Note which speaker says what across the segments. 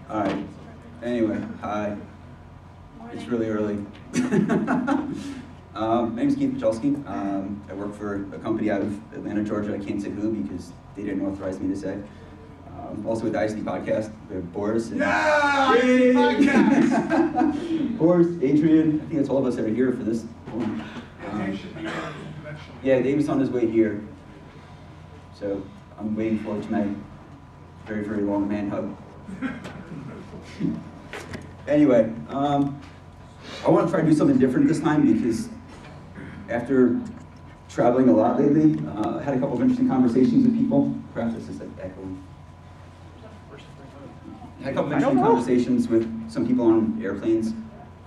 Speaker 1: All right. Anyway, hi. It's really early. My name is Pachulski. I work for a company out of Atlanta, Georgia. I can't say who because they didn't authorize me to say. Also with the ISD podcast, we have Boris. And
Speaker 2: ISD podcast!
Speaker 1: Boris, Adrian, I think that's all of us that are here for this one. Yeah, Dave is on his way here. So I'm waiting for tonight. Very, very long man hug. Anyway, I want to try to do something different this time because after traveling a lot lately, I had a couple of interesting conversations with people. Perhaps this is like echoing. I had a couple of interesting conversations with some people on airplanes.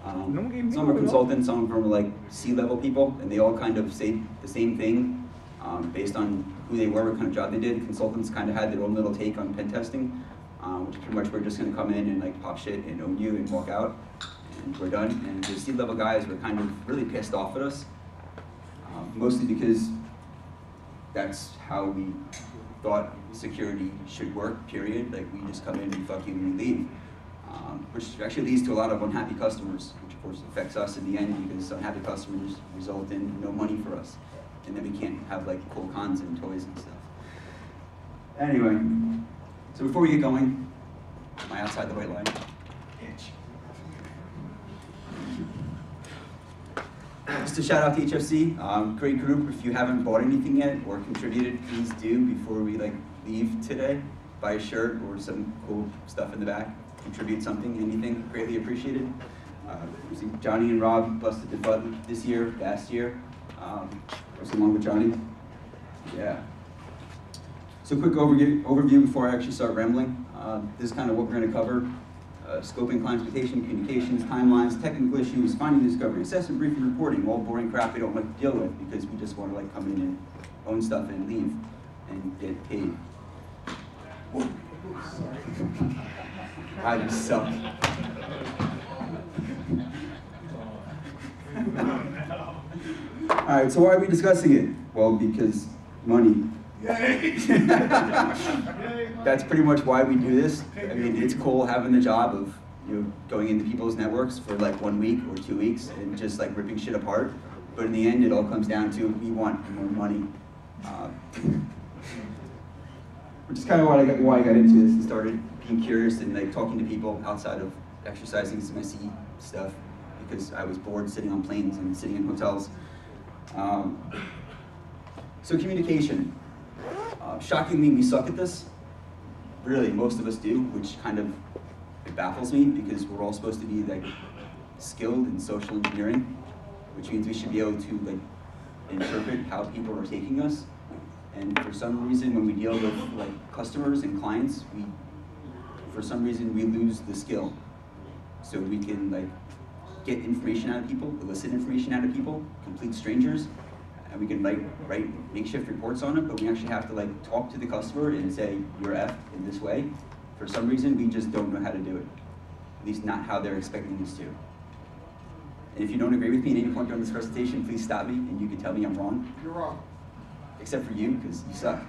Speaker 1: Some are consultants, some of them are like C-level people, and they all kind of say the same thing based on who they were, what kind of job they did. Consultants kind of had their own little take on pen testing, which is pretty much we're just going to come in and like pop shit and own you and walk out, and we're done. And the C-level guys were kind of really pissed off at us, mostly because that's how we thought security should work, period. Like we just come in and fuck you and we leave. Which actually leads to a lot of unhappy customers, which of course affects us in the end because unhappy customers result in no money for us. And then we can't have like cool cons and toys and stuff. Anyway, so before we get going, am I outside the white line? Just a shout out to HFC, great group. If you haven't bought anything yet or contributed, please do before we like leave today. Buy a shirt or some cool stuff in the back. Contribute something, anything, greatly appreciated. Johnny and Rob busted the butt this year, last year. What's along with Johnny? Yeah. So quick overview before I actually start rambling. This is kind of what we're going to cover. Scoping, client expectation, communications, timelines, technical issues, finding discovery, assessment, briefing, reporting, all boring crap we don't like to deal with because we just want to like come in and own stuff and leave and get paid. I just suck. All right, so why are we discussing it? Well, because money.
Speaker 2: Yay!
Speaker 1: That's pretty much why we do this. I mean, it's cool having the job of going into people's networks for like 1 week or 2 weeks and just like ripping shit apart. But in the end, it all comes down to we want more money. Which is kind of why I got into this and started being curious and like talking to people outside of exercising some SE stuff because I was bored sitting on planes and sitting in hotels. So communication. Shockingly, we suck at this. Really, most of us do, which kind of it baffles me because we're all supposed to be like skilled in social engineering, which means we should be able to like interpret how people are taking us. And for some reason, when we deal with like customers and clients, for some reason we lose the skill. So we can like get information out of people, elicit information out of people, complete strangers, and we can like write makeshift reports on it, but we actually have to like talk to the customer and say, you're F in this way. For some reason, we just don't know how to do it. At least not how they're expecting us to. And if you don't agree with me at any point during this presentation, please stop me and you can tell me I'm wrong.
Speaker 2: You're wrong.
Speaker 1: Except for you, because you suck.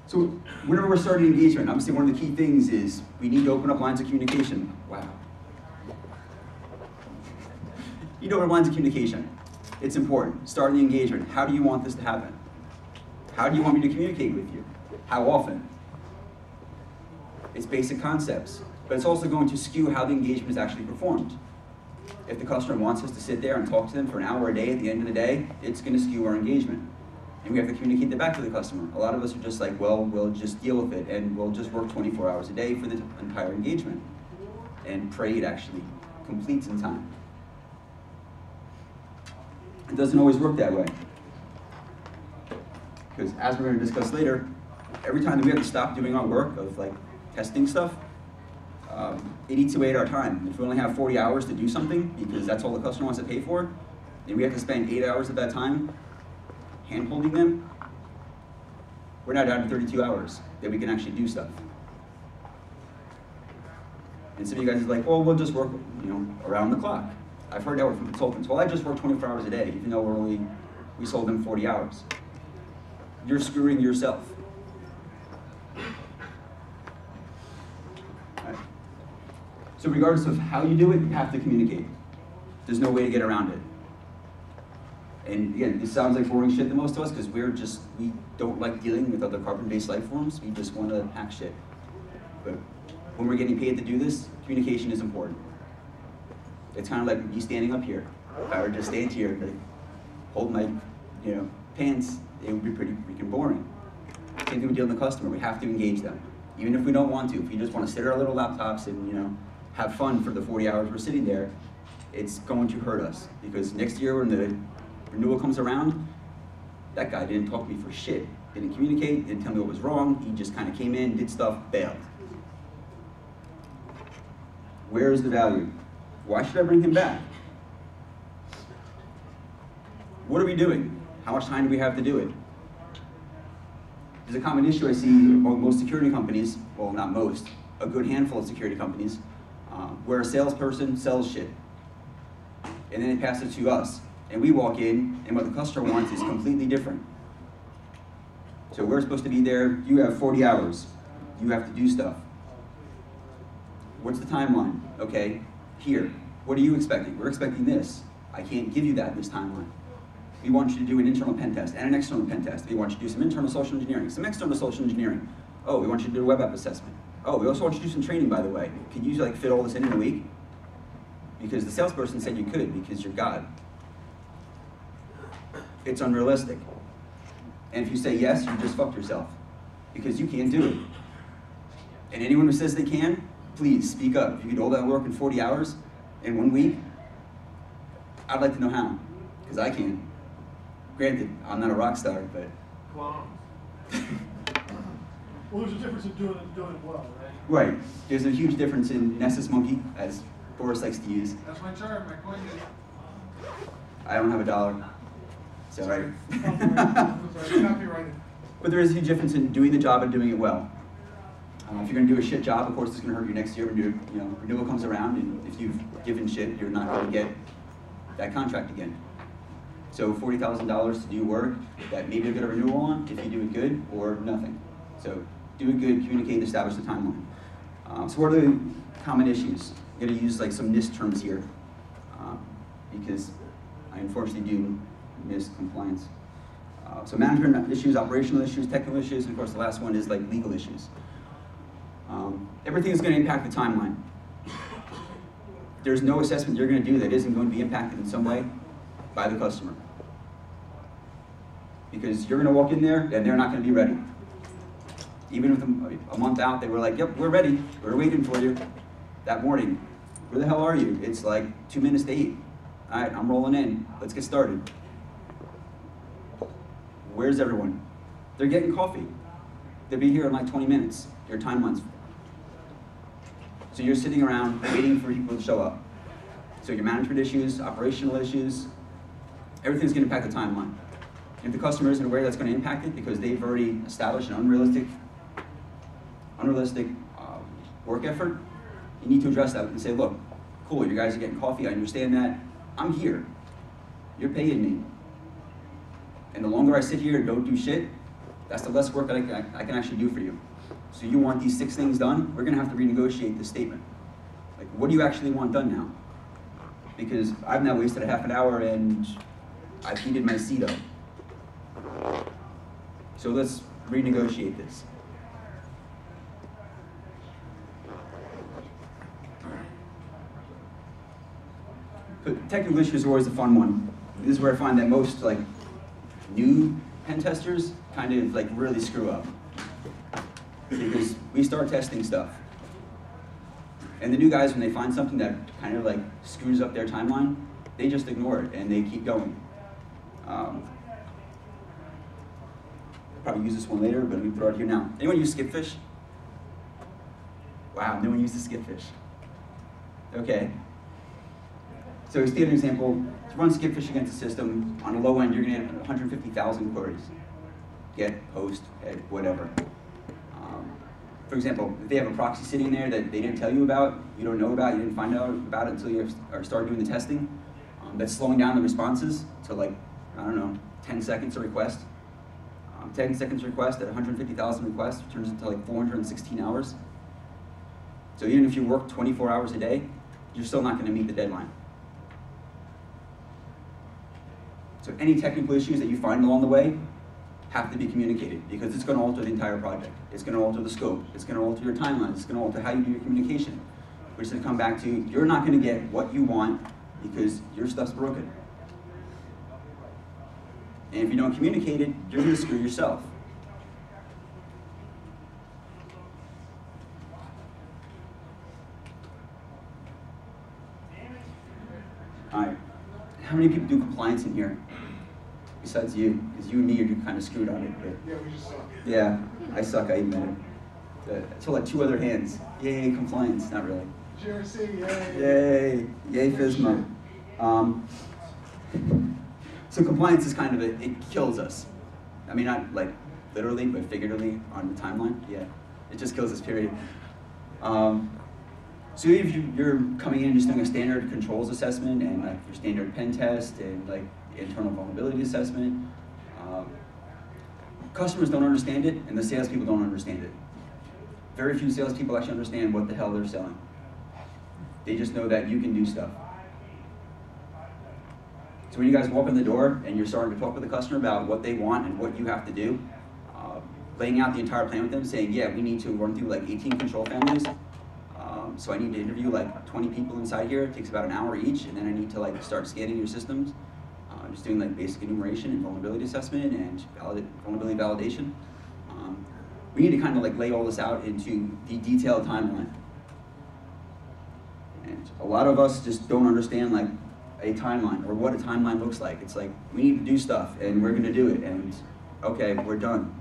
Speaker 1: So whenever we're starting engagement, obviously one of the key things is we need to open up lines of communication. Wow. You know what lines of communication. It's important. Starting the engagement. How do you want this to happen? How do you want me to communicate with you? How often? It's basic concepts, but it's also going to skew how the engagement is actually performed. If the customer wants us to sit there and talk to them for an hour a day at the end of the day, it's going to skew our engagement. And we have to communicate that back to the customer. A lot of us are just like, well, we'll just deal with it and we'll just work 24 hours a day for the entire engagement and pray it actually completes in time. It doesn't always work that way. Because as we're going to discuss later, every time that we have to stop doing our work of like testing stuff, it eats away at our time. If we only have 40 hours to do something, because that's all the customer wants to pay for, and we have to spend 8 hours of that time hand-holding them, we're now down to 32 hours that we can actually do stuff. And some of you guys are like, well, we'll just work around the clock. I've heard that from consultants. Well, I just work 24 hours a day, even though we sold them 40 hours. you're screwing yourself. Right. So regardless of how you do it, you have to communicate. There's no way to get around it. And again, this sounds like boring shit to most of us because we don't like dealing with other carbon-based life forms. We just want to hack shit. But when we're getting paid to do this, communication is important. It's kind of like me standing up here. If I were to stand here and hold my, pants, it would be pretty freaking boring. Same thing with dealing with the customer. We have to engage them, even if we don't want to. If we just want to sit at our little laptops and have fun for the 40 hours we're sitting there, it's going to hurt us because next year when the renewal comes around, that guy didn't talk to me for shit. Didn't communicate, didn't tell me what was wrong. He just kind of came in, did stuff, bailed. Where is the value? Why should I bring him back? What are we doing? How much time do we have to do it? There's a common issue I see among most security companies, well, not most, a good handful of security companies, where a salesperson sells shit, and then they pass it to us. And we walk in, and what the customer wants is completely different. So we're supposed to be there, you have 40 hours. You have to do stuff. What's the timeline? Okay, here. What are you expecting? We're expecting this. I can't give you that in this timeline. We want you to do an internal pen test and an external pen test. We want you to do some internal social engineering, some external social engineering. Oh, we want you to do a web app assessment. Oh, we also want you to do some training, by the way. Could you fit all this in a week? Because the salesperson said you could because you're God. It's unrealistic. And if you say yes, you just fucked yourself because you can't do it. And anyone who says they can, please speak up. If you could do all that work in 40 hours in 1 week, I'd like to know how, because I can. Granted, I'm not a rock star, but.
Speaker 2: Well, there's a difference in doing it well, right?
Speaker 1: Right. There's a huge difference in Nessus Monkey, as Boris likes to use.
Speaker 2: That's my chart, my coin is.
Speaker 1: I don't have $1. So, right.
Speaker 2: Copyrighted.
Speaker 1: But there is a huge difference in doing the job and doing it well. If you're going to do a shit job, of course, it's going to hurt you next year when renewal comes around, and if you've given shit, you're not going to get that contract again. So $40,000 to do work that maybe you'll get a renewal on if you do it good or nothing. So do it good, communicate, establish the timeline. So what are the common issues? I'm going to use some NIST terms here because I unfortunately do miss compliance. So management issues, operational issues, technical issues, and of course the last one is legal issues. Everything is going to impact the timeline. There's no assessment you're going to do that isn't going to be impacted in some way by the customer. Because you're going to walk in there and they're not going to be ready. Even with a month out, they were like, yep, we're ready. We're waiting for you. That morning, where the hell are you? It's 2 minutes to 8. All right, I'm rolling in. Let's get started. Where's everyone? They're getting coffee. They'll be here in 20 minutes. Your timeline's full. So you're sitting around waiting for people to show up. So your management issues, operational issues, everything's going to impact the timeline. If the customer isn't aware that's going to impact it because they've already established an unrealistic work effort, you need to address that and say, look, cool, you guys are getting coffee, I understand that. I'm here. You're paying me. And the longer I sit here and don't do shit, that's the less work that I can actually do for you. So you want these 6 things done, we're going to have to renegotiate this statement. What do you actually want done now? Because I've now wasted a half an hour and I've heated my seat up. So let's renegotiate this. But technical issues are always a fun one. This is where I find that most new pen testers kind of really screw up. Because we start testing stuff. And the new guys, when they find something that kind of screws up their timeline, they just ignore it and they keep going. Probably use this one later, but let me throw it here now. Anyone use Skipfish? Wow, no one uses Skipfish. Okay. So to give an example, to run Skipfish against a system, on a low end, you're going to get 150,000 queries. Get, post, head, whatever. For example, if they have a proxy sitting there that they didn't tell you about, you don't know about, you didn't find out about it until you start doing the testing, that's slowing down the responses to I don't know, 10 seconds a request. 10 seconds request at 150,000 requests turns into like 416 hours. So even if you work 24 hours a day, you're still not going to meet the deadline. So any technical issues that you find along the way have to be communicated, because it's going to alter the entire project. It's going to alter the scope. It's going to alter your timeline. It's going to alter how you do your communication, which is going to come back to you're not going to get what you want because your stuff's broken. And if you don't communicate it, you're going to screw yourself. All right. How many people do compliance in here? Besides you, because you and me are kind of screwed on it. But
Speaker 2: Yeah, we just suck.
Speaker 1: yeah, I suck, I admit it. So like 2 other hands. Yay, compliance. Not really.
Speaker 2: GRC, yay.
Speaker 1: Yay, yay, FSMA. So compliance is kind of it kills us. I mean, not like literally, but figuratively on the timeline. Yeah, it just kills us, period. So if you're coming in and just doing a standard controls assessment and like your standard pen test and like internal vulnerability assessment, customers don't understand it and the salespeople don't understand it. Very few salespeople actually understand what the hell they're selling. They just know that you can do stuff. So when you guys walk in the door and you're starting to talk with the customer about what they want and what you have to do, laying out the entire plan with them, saying, yeah, we need to run through like 18 control families. So I need to interview like 20 people inside here. It takes about an hour each, and then I need to like start scanning your systems. Just doing like basic enumeration and vulnerability assessment and vulnerability validation. We need to kind of like lay all this out into the detailed timeline. And a lot of us just don't understand like a timeline or what a timeline looks like. It's like, we need to do stuff and we're gonna do it, and okay, we're done.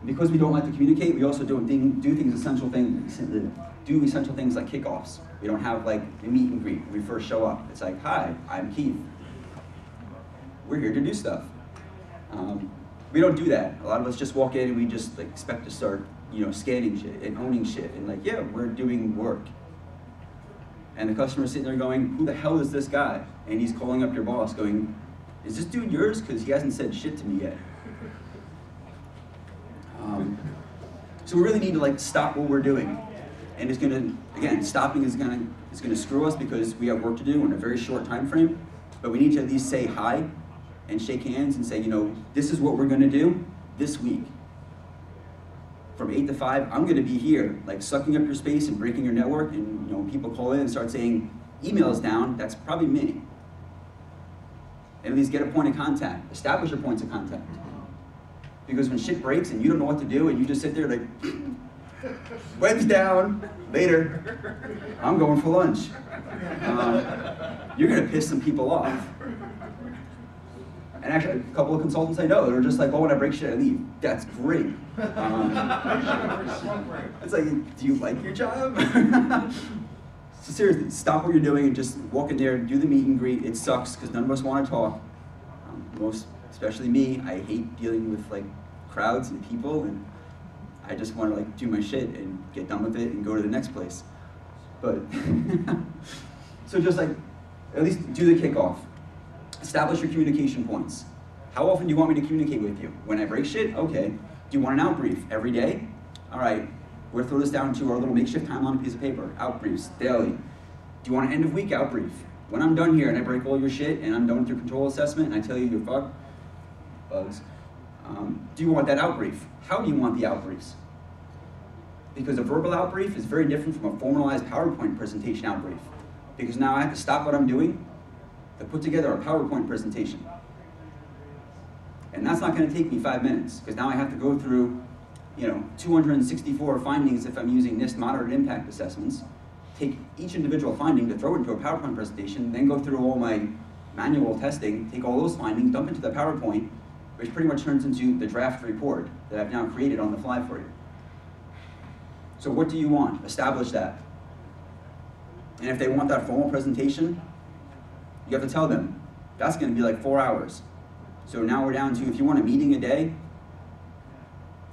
Speaker 1: Because we don't like to communicate, we also don't do essential things like kickoffs. We don't have like a meet and greet when we first show up. It's like, hi, I'm Keith. We're here to do stuff. We don't do that. A lot of us just walk in and we just like expect to start, scanning shit and owning shit and like, yeah, we're doing work. And the customer's sitting there going, who the hell is this guy? And he's calling up your boss going, is this dude yours? Because he hasn't said shit to me yet. So we really need to like stop what we're doing. And it's gonna, again, stopping is gonna screw us because we have work to do in a very short time frame. But we need to at least say hi and shake hands and say, this is what we're gonna do this week. From 8 to 5, I'm gonna be here, like sucking up your space and breaking your network. And when people call in and start saying emails down, that's probably me. And at least get a point of contact, establish your points of contact. Because when shit breaks and you don't know what to do and you just sit there like, web's down, later, I'm going for lunch. You're gonna piss some people off. And actually, a couple of consultants I know, they're just like, oh, when I break shit, I leave. That's great. It's like, do you like your job? So seriously, stop what you're doing and just walk in there and do the meet and greet. It sucks because none of us want to talk. Especially me, I hate dealing with like crowds and people, and I just want to like do my shit and get done with it and go to the next place. But so just like at least do the kickoff. Establish your communication points. How often do you want me to communicate with you? When I break shit? Okay. Do you want an outbrief every day? All right. We're gonna throw this down to our little makeshift timeline on a piece of paper. Outbriefs daily. Do you want an end of week outbrief? When I'm done here and I break all your shit and I'm done with your control assessment and I tell you you're fucked, bugs, do you want that outbrief? How do you want the outbriefs? Because a verbal outbrief is very different from a formalized PowerPoint presentation outbrief. Because now I have to stop what I'm doing to put together a PowerPoint presentation. And that's not going to take me 5 minutes, because now I have to go through 264 findings if I'm using NIST moderate impact assessments, take each individual finding to throw into a PowerPoint presentation, then go through all my manual testing, take all those findings, dump into the PowerPoint, which pretty much turns into the draft report that I've now created on the fly for you. So what do you want? Establish that. And if they want that formal presentation, you have to tell them, that's going to be like 4 hours. So now we're down to, if you want a meeting a day,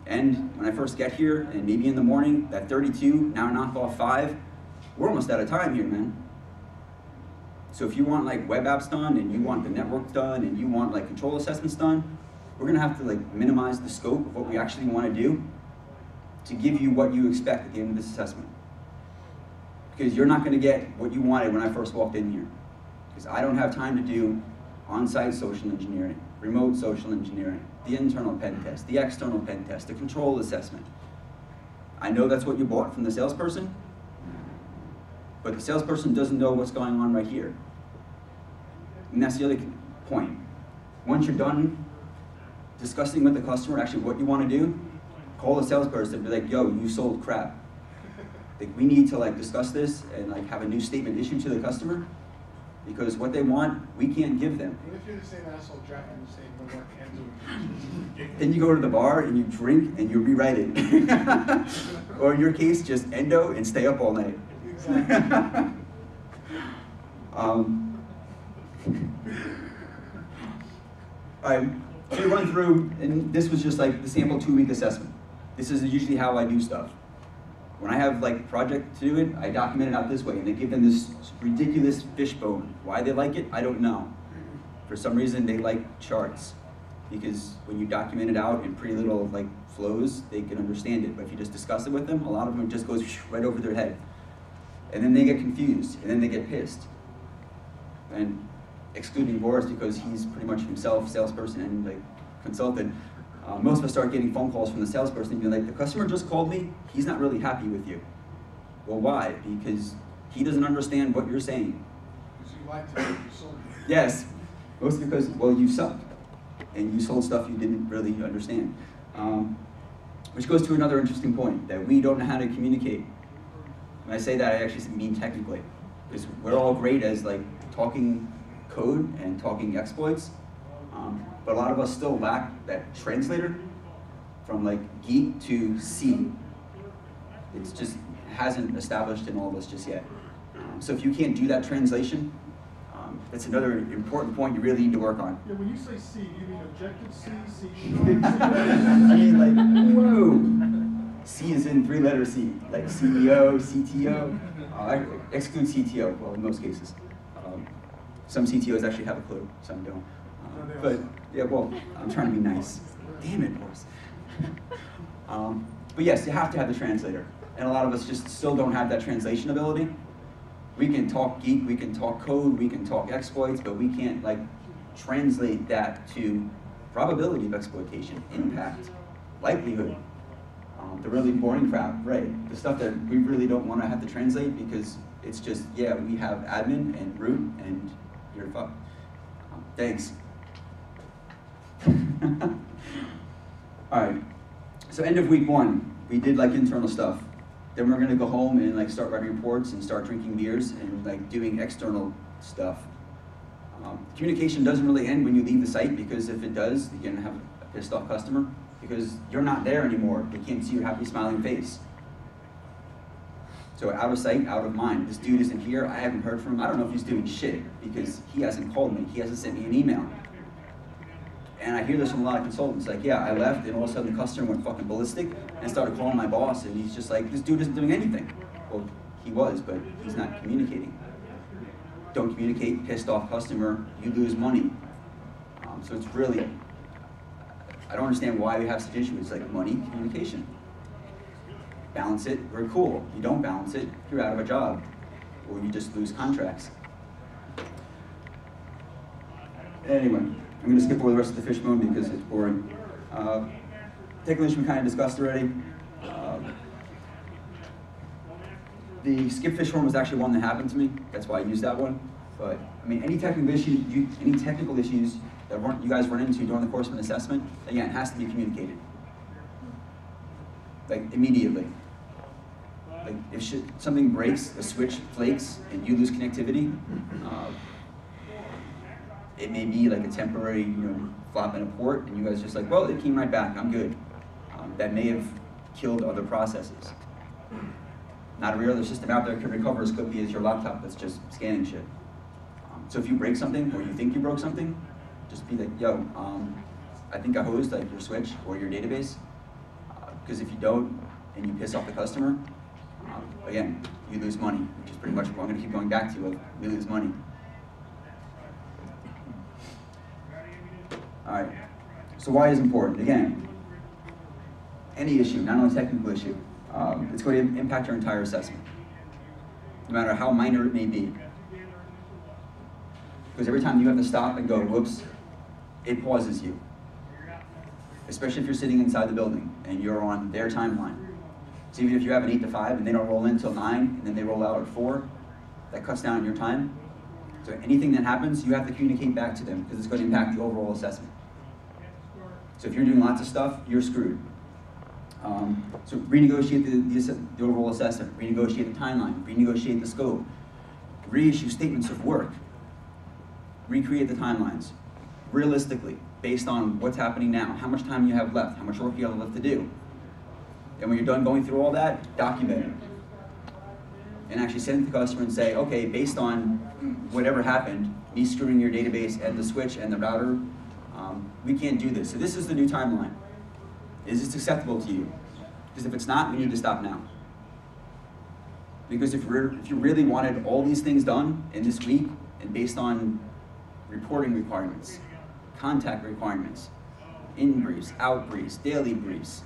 Speaker 1: and when I first get here, and maybe in the morning, that 32, now knock off 5, we're almost out of time here, man. So if you want like web apps done, and you want the network done, and you want like control assessments done, we're gonna have to like minimize the scope of what we actually want to do to give you what you expect at the end of this assessment. Because you're not gonna get what you wanted when I first walked in here. Because I don't have time to do on-site social engineering, remote social engineering, the internal pen test, the external pen test, the control assessment. I know that's what you bought from the salesperson, but the salesperson doesn't know what's going on right here. And that's the other point. Once you're done discussing with the customer actually what you want to do, call the salesperson and be like, yo, you sold crap. Like, we need to like discuss this and like have a new statement issued to the customer, because what they want, we can't give them.
Speaker 2: What if you're the same asshole drafting the same one more
Speaker 1: Then you go to the bar and you drink and you rewrite it. Or in your case, just endo and stay up all night.
Speaker 2: Exactly.
Speaker 1: Alright, so we run through, and this was just like the sample 2-week assessment. This is usually how I do stuff. When I have like a project to do it, I document it out this way, and they give them this ridiculous fishbone. Why they like it, I don't know. For some reason, they like charts, because when you document it out in pretty little like flows, they can understand it. But if you just discuss it with them, a lot of them it just goes right over their head. And then they get confused, and then they get pissed. And excluding Boris, because he's pretty much himself salesperson and like consultant, most of us start getting phone calls from the salesperson and being like, the customer just called me, he's not really happy with you. Well, why? Because he doesn't understand what you're saying.
Speaker 2: Because you lied to him, you sold him.
Speaker 1: Yes, mostly because, well, you suck, and you sold stuff you didn't really understand. Which goes to another interesting point, that we don't know how to communicate. When I say that, I actually mean technically. Because we're all great as like talking code and talking exploits, but a lot of us still lack that translator from like geek to C. It's just hasn't established in all of us just yet. So if you can't do that translation, that's another important point you really need to work on.
Speaker 2: Yeah, when you say C, you mean Objective C, C
Speaker 1: I mean, like, whoa. C is in 3-letter C, like CEO, CTO. I exclude CTO, well, in most cases. Some CTOs actually have a clue, some don't. But yeah, well, I'm trying to be nice. Damn it, Boris. But yes, you have to have the translator. And a lot of us just still don't have that translation ability. We can talk geek, we can talk code, we can talk exploits, but we can't like translate that to probability of exploitation, impact, likelihood. The really boring crap, right? The stuff that we really don't want to have to translate, because it's just, yeah, we have admin and root and you're fucked. Thanks. All right, so end of week 1, we did like internal stuff. Then we're gonna go home and like start writing reports and start drinking beers and like doing external stuff. Communication doesn't really end when you leave the site, because if it does, you're gonna have a pissed off customer, because you're not there anymore. They can't see your happy smiling face. So out of sight, out of mind. This dude isn't here, I haven't heard from him. I don't know if he's doing shit, because he hasn't called me, he hasn't sent me an email. And I hear this from a lot of consultants, like, yeah, I left and all of a sudden the customer went fucking ballistic and started calling my boss, and he's just like, this dude isn't doing anything. Well, he was, but he's not communicating. Don't communicate, pissed off customer, you lose money. So it's really, I don't understand why we have such issues. It's like money, communication. Balance it, we're cool. You don't balance it, you're out of a job, or you just lose contracts. Anyway, I'm going to skip over the rest of the fishbone because it's boring. Technical issue we kind of discussed already. The skip fish horn was actually one that happened to me. That's why I used that one. But I mean, any technical issues that you guys run into during the course of an assessment, again, it has to be communicated, like immediately. Like if something breaks, a switch flakes, and you lose connectivity, it may be like a temporary, flop in a port, and you guys just like, well, it came right back, I'm good. That may have killed other processes. Not every other system out there can recover as quickly as your laptop that's just scanning shit. So if you break something, or you think you broke something, just be like, yo, I think I hosed like your switch or your database, because if you don't, and you piss off the customer, again, you lose money, which is pretty much what I'm going to keep going back to, we lose money. All right, so why is important? Again, any issue, not only technical issue, it's going to impact your entire assessment, no matter how minor it may be. Because every time you have to stop and go, whoops, it pauses you. Especially if you're sitting inside the building and you're on their timeline. So even if you have an 8 to 5 and they don't roll in until 9 and then they roll out at 4, that cuts down your time. So anything that happens, you have to communicate back to them because it's going to impact the overall assessment. So if you're doing lots of stuff, you're screwed. So renegotiate the overall assessment, renegotiate the timeline, renegotiate the scope, reissue statements of work, recreate the timelines, realistically, based on what's happening now, how much time you have left, how much work you have left to do. And when you're done going through all that, document it. And actually send it to the customer and say, okay, based on whatever happened, me screwing your database and the switch and the router, we can't do this. So this is the new timeline. Is this acceptable to you? Because if it's not, we need to stop now. Because if you really wanted all these things done in this week, and based on reporting requirements, contact requirements, in briefs, out briefs, daily briefs,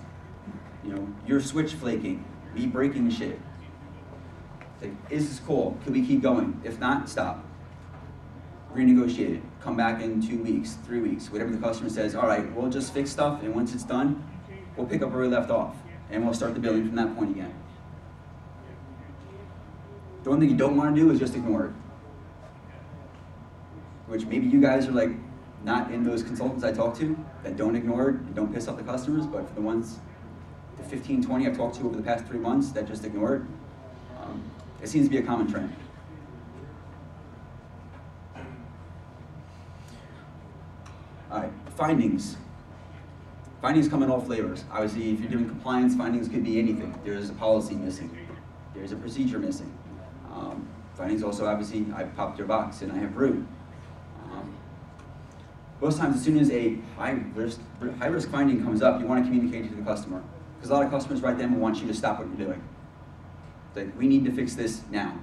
Speaker 1: your switch flaking, me breaking shit. Like, is this cool? Could we keep going? If not, stop. Renegotiate it. Come back in 2 weeks, 3 weeks, whatever the customer says. All right, we'll just fix stuff, and once it's done, we'll pick up where we left off, and we'll start the billing from that point again. The one thing you don't want to do is just ignore it. Which maybe you guys are like not in those consultants I talk to that don't ignore it and don't piss off the customers, but for the ones, the 15, 20 I've talked to over the past 3 months that just ignore it, it seems to be a common trend. All right, findings. Findings come in all flavors. Obviously, if you're doing compliance, findings could be anything. There's a policy missing. There's a procedure missing. Findings also, obviously, I popped your box and I have root. Most times, as soon as a high-risk finding comes up, you want to communicate it to the customer. Because a lot of customers right then will want you to stop what you're doing. Like, we need to fix this now.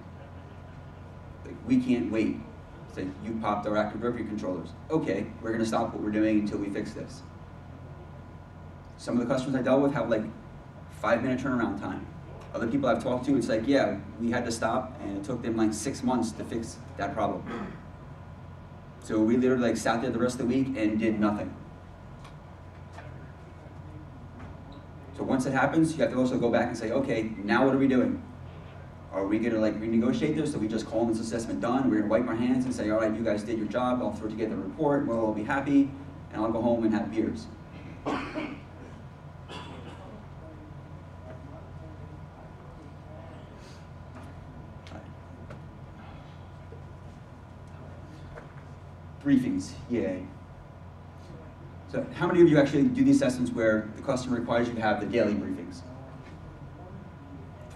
Speaker 1: Like, we can't wait. It's like, you popped our active directory controllers. Okay, we're going to stop what we're doing until we fix this. Some of the customers I dealt with have like 5-minute turnaround time. Other people I've talked to, it's like, yeah, we had to stop and it took them like 6 months to fix that problem. So we literally like sat there the rest of the week and did nothing. So once it happens, you have to also go back and say, okay, now what are we doing? Are we gonna like renegotiate this? So we just call this assessment done, we're gonna wipe our hands and say, all right, you guys did your job, I'll throw together a report, we'll all be happy, and I'll go home and have beers. Briefings, yay. So how many of you actually do the assessments where the customer requires you to have the daily briefings?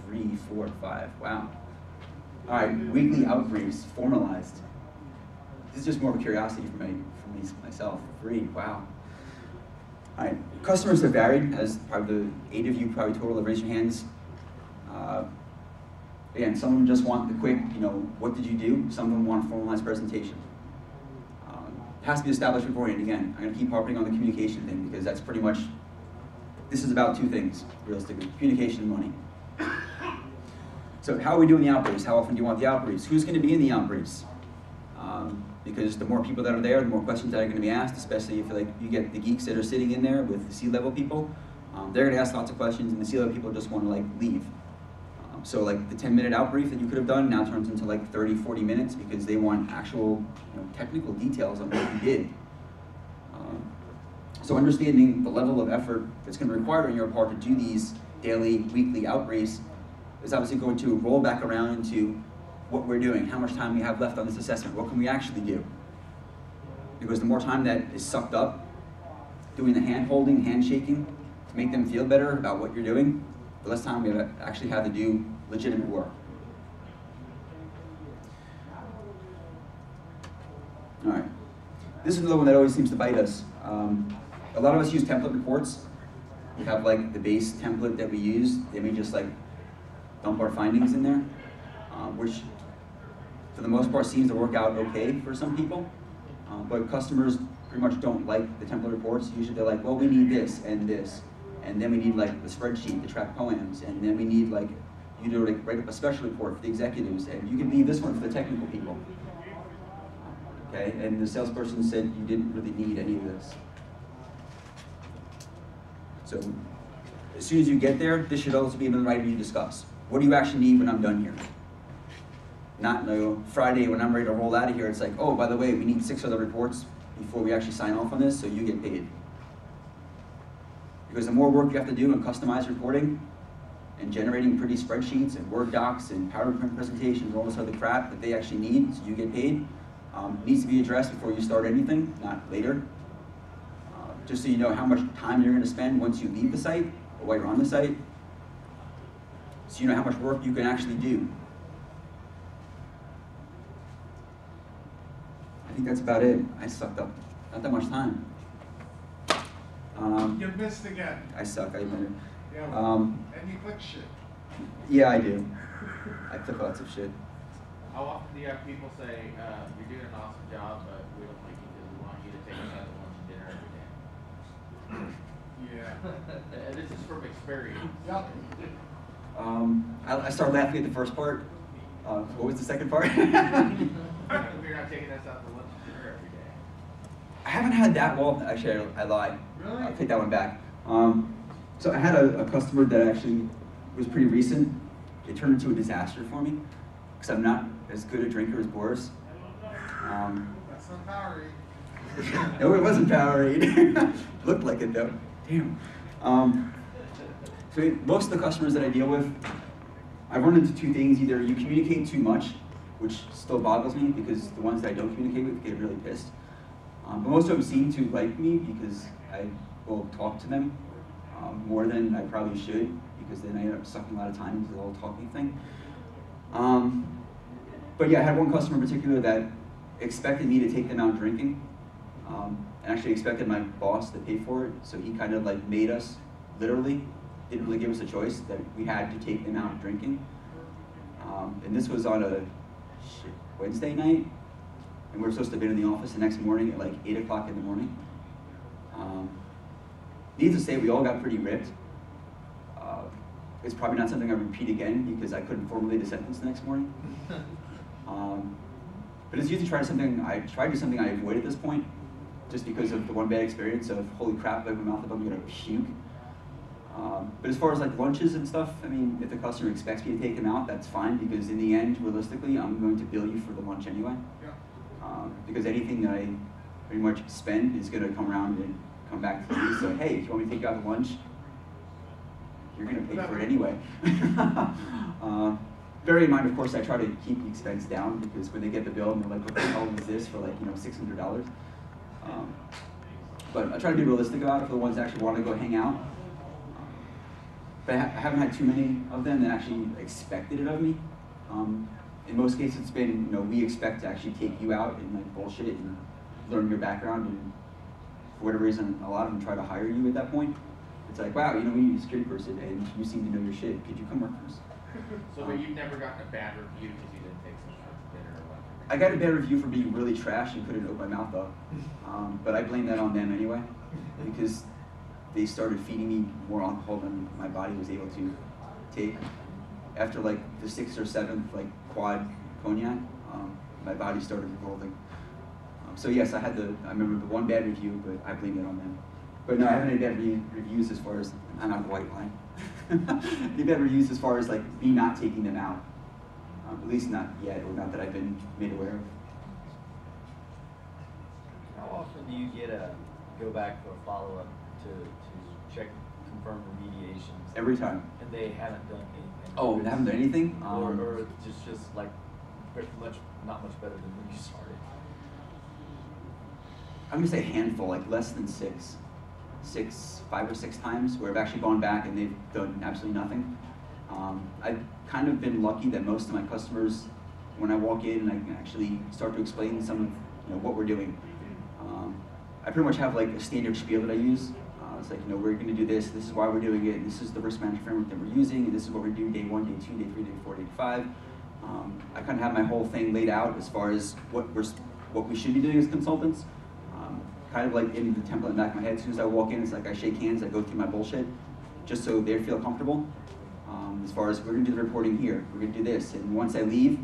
Speaker 1: 3, 4, 5, wow. All right, weekly out briefs, formalized. This is just more of a curiosity for me myself. 3, wow. All right, customers have varied, as probably the 8 of you probably total have raised your hands. Again, some of them just want the quick, what did you do? Some of them want a formalized presentation. It has to be established beforehand. Again, I'm going to keep harping on the communication thing because that's pretty much, this is about 2 things, realistically, communication and money. So how are we doing the outbriefs? How often do you want the outbriefs? Who's going to be in the outbriefs? Because the more people that are there, the more questions that are going to be asked, especially if you get the geeks that are sitting in there with the C-level people. They're going to ask lots of questions and the C-level people just want to leave. So like the 10-minute outbrief that you could have done now turns into like 30, 40 minutes because they want actual technical details on what you did. So understanding the level of effort that's going to require on your part to do these daily, weekly outbriefs is obviously going to roll back around into what we're doing, how much time we have left on this assessment, what can we actually do? Because the more time that is sucked up doing the hand-holding, handshaking to make them feel better about what you're doing, the less time we actually have to do legitimate work. All right, this is another one that always seems to bite us. A lot of us use template reports. We have like the base template that we use, then we just dump our findings in there, which for the most part seems to work out okay for some people. But customers pretty much don't like the template reports. Usually they're like, well, we need this, and then we need like the spreadsheet to track poems, and then we need like you to like write up a special report for the executives, and you can leave this one for the technical people. Okay, and the salesperson said you didn't really need any of this. So as soon as you get there, this should also be in the writing you discuss. What do you actually need when I'm done here? Not Friday when I'm ready to roll out of here, it's like, oh, by the way, we need 6 other reports before we actually sign off on this, so you get paid. Because the more work you have to do in customized reporting and generating pretty spreadsheets and Word docs and PowerPoint presentations and all this other crap that they actually need, so you get paid, needs to be addressed before you start anything, not later. Just so you know how much time you're going to spend once you leave the site or while you're on the site, so you know how much work you can actually do. I think that's about it. I sucked up. Not that much time.
Speaker 2: You missed again.
Speaker 1: I suck. I admit it.
Speaker 2: Yeah, and you click shit.
Speaker 1: Yeah, I do. I click lots of shit.
Speaker 3: How often do you have people say, you're doing an awesome job, but we don't like you because we want you to take us out to lunch and dinner every day?
Speaker 2: Yeah.
Speaker 3: This is from experience.
Speaker 2: Yep.
Speaker 1: I started laughing at the first part. What was the second part?
Speaker 3: You're not taking us out to lunch and dinner every day.
Speaker 1: I haven't had that. Well, actually, I lied.
Speaker 2: Really?
Speaker 1: I'll take that one back. So I had a customer that actually was pretty recent. It turned into a disaster for me because I'm not as good a drinker as Boris.
Speaker 2: That's not Powerade.
Speaker 1: No, it wasn't Powerade. Looked like it though. Damn. So most of the customers that I deal with, I run into 2 things. Either you communicate too much, which still boggles me because the ones that I don't communicate with get really pissed. But most of them seem to like me because I will talk to them more than I probably should, because then I end up sucking a lot of time into the whole talking thing. But yeah, I had one customer in particular that expected me to take them out drinking, and actually expected my boss to pay for it, so he kind of like made us, literally, didn't really give us a choice, that we had to take them out drinking. And this was on a Wednesday night, and we were supposed to have been in the office the next morning at like 8 o'clock in the morning. Needless to say, we all got pretty ripped. It's probably not something I repeat again because I couldn't formulate a sentence the next morning. But it's usually tried to do something I avoid at this point, just because of the one bad experience of, holy crap, like my mouth, I'm gonna puke. But as far as like lunches and stuff, I mean, if the customer expects me to take them out, that's fine, because in the end, realistically, I'm going to bill you for the lunch anyway.
Speaker 2: Yeah.
Speaker 1: Because anything that I pretty much spend is gonna come around and come back to me. So hey, if you want me to take you out to lunch, you're gonna pay for it anyway. Bear in mind, of course, I try to keep the expense down, because when they get the bill and they're like, what the hell is this for, like, $600? But I try to be realistic about it for the ones that actually want to go hang out. But I haven't had too many of them that actually expected it of me. In most cases, it's been, we expect to actually take you out and like bullshit and learn your background, and for whatever reason, a lot of them try to hire you at that point. It's like, wow, we need a security person, and you seem to know your shit. Could you come work for us?
Speaker 3: So, but you've never gotten a bad review because you didn't take some sort of dinner or what?
Speaker 1: I got a bad review for being really trash and couldn't open my mouth up. But I blame that on them anyway, because they started feeding me more alcohol than my body was able to take. After like the 6th or 7th like quad cognac, my body started revolting. So yes, I remember the one bad review, but I blame it on them. But no, I haven't had bad reviews as far as, I'm not the white line. Any bad reviews as far as like me not taking them out. At least not yet, or not that I've been made aware of.
Speaker 4: How often do you go back for a follow-up to check, confirm remediations?
Speaker 1: Every time.
Speaker 4: And they haven't done anything?
Speaker 1: Oh, they haven't done anything?
Speaker 4: Or just like, not much better than when you started?
Speaker 1: I'm gonna say a handful, like less than 5 or 6 times, where I've actually gone back and they've done absolutely nothing. I've kind of been lucky that most of my customers, when I walk in and I can actually start to explain some of what we're doing, I pretty much have like a standard spiel that I use. It's like, we're going to do this is why we're doing it, and this is the risk management framework that we're using, and this is what we're doing day 1, day 2, day 3, day 4, day 5. I kind of have my whole thing laid out as far as what we should be doing as consultants. kind of like in the template in the back of my head. As soon as I walk in, it's like I shake hands, I go through my bullshit, just so they feel comfortable. As far as we're gonna do the reporting here, we're gonna do this, and once I leave,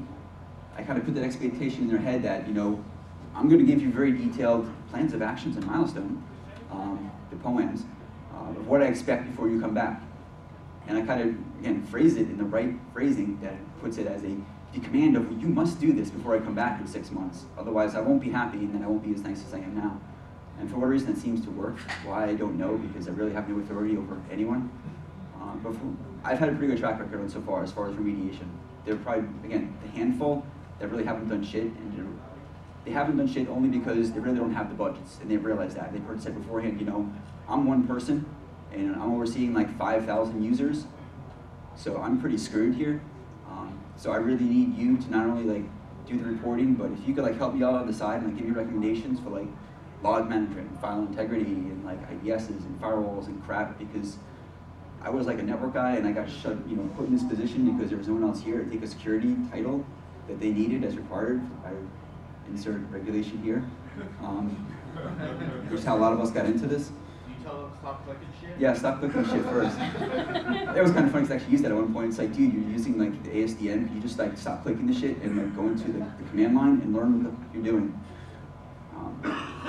Speaker 1: I kind of put that expectation in their head that, you know, I'm gonna give you very detailed plans of actions and milestone, the poems, of what I expect before you come back. And I kind of, again, phrase it in the right phrasing that puts it as a command of, you must do this before I come back in 6 months. Otherwise, I won't be happy, and then I won't be as nice as I am now. And for what reason it seems to work, why I don't know, because I really have no authority over anyone. But I've had a pretty good track record on so far as remediation. There are probably, again, the handful that really haven't done shit, and they haven't done shit only because they really don't have the budgets, and they've realized that. They've said beforehand, you know, I'm one person, and I'm overseeing like 5,000 users, so I'm pretty screwed here. So I really need you to not only like do the reporting, but if you could like help me out on the side and like give me recommendations for like log management, and file integrity, and like IDSs and firewalls and crap, because I was like a network guy and I got shut, you know, put in this position because there was no one else here to take a security title that they needed as required. I insert regulation here. Which is how a lot of us got into this.
Speaker 3: You tell them stop clicking shit?
Speaker 1: Yeah, stop clicking shit first. It was kind of funny because I actually used that at one point. It's like, dude, you're using like the ASDN. You just like stop clicking the shit and like go into the command line and learn what you're doing.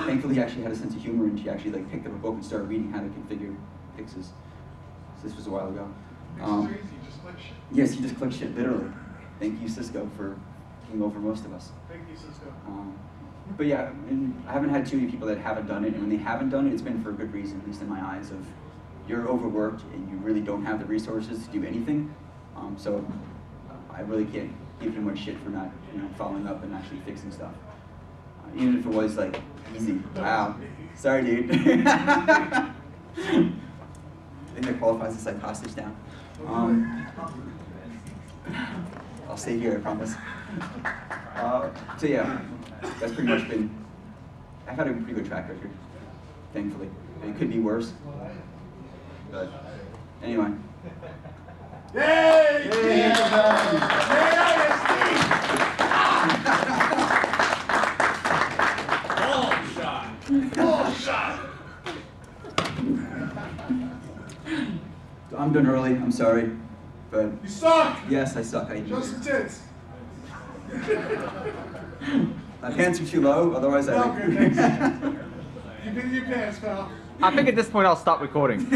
Speaker 1: Thankfully, he actually had a sense of humor, and she actually like picked up a book and started reading how to configure fixes. So this was a while ago.
Speaker 2: Just click shit.
Speaker 1: Yes, he just clicked shit, literally. Thank you, Cisco, for taking over most of us.
Speaker 2: Thank you, Cisco.
Speaker 1: But yeah, and I haven't had too many people that haven't done it, and when they haven't done it, it's been for a good reason, at least in my eyes, of you're overworked and you really don't have the resources to do anything. So I really can't give you much shit for not, you know, following up and actually fixing stuff. Even if it was like easy. Wow. Sorry, dude. I think that qualifies as like hostage down. I'll stay here, I promise. So yeah, that's pretty much been, I've had a pretty good track record, thankfully. It could be worse, but anyway.
Speaker 2: Yay!
Speaker 1: Yay!
Speaker 2: Ball shot!
Speaker 1: I'm done early, I'm sorry, but
Speaker 2: You suck!
Speaker 1: yes, I suck.
Speaker 2: Show some tits.
Speaker 1: My pants are too low, otherwise I
Speaker 2: No, good, thanks. You been in your pants, pal.
Speaker 5: I think at this point I'll stop recording.